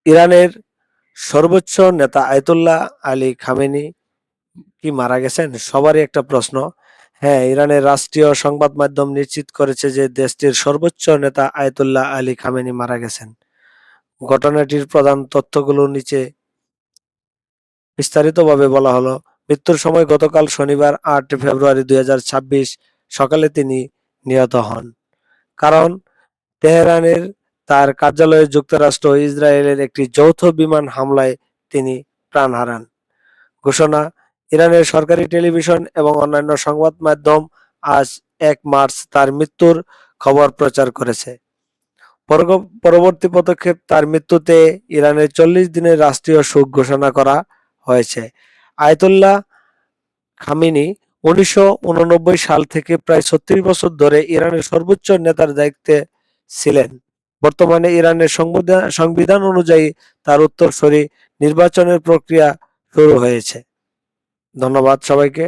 ইরানের সর্বোচ্চ নেতা আয়াতুল্লাহ আলী খামেনি কি মারা গেছেন? সবারই একটা প্রশ্ন। হ্যাঁ, ইরানের রাষ্ট্রীয় সংবাদ মাধ্যম নিশ্চিত করেছে যে দেশটির সর্বোচ্চ নেতা আয়াতুল্লাহ আলী খামেনি মারা গেছেন। ঘটনাটির প্রধান তথ্যগুলো নিচে বিস্তারিতভাবে বলা হলো। মৃত্যুর সময় গতকাল শনিবার ৮ ফেব্রুয়ারি ২০২৬ সকালে তিনি নিহত হন। কারণ তেহরানের তার কার্যালয়ে যুক্তরাষ্ট্র ও ইসরায়েলের একটি যৌথ বিমান হামলায় তিনি প্রাণ হারান। ঘোষণা: ইরানের সরকারি টেলিভিশন এবং অন্যান্য সংবাদ মাধ্যম আজ ১ মার্চ তার মৃত্যুর খবর প্রচার করেছে। পরবর্তী পদক্ষেপ: তার মৃত্যুতে ইরানের ৪০ দিনের রাষ্ট্রীয় শোক ঘোষণা করা হয়েছে। আয়াতুল্লাহ খামেনি ১৯৮৯ সাল থেকে প্রায় ৩৬ বছর ধরে ইরানের সর্বোচ্চ নেতার দায়িত্বে ছিলেন। বর্তমানে ইরানের সংবিধান অনুযায়ী তার উত্তরসূরি নির্বাচনের প্রক্রিয়া শুরু হয়েছে। ধন্যবাদ সবাইকে।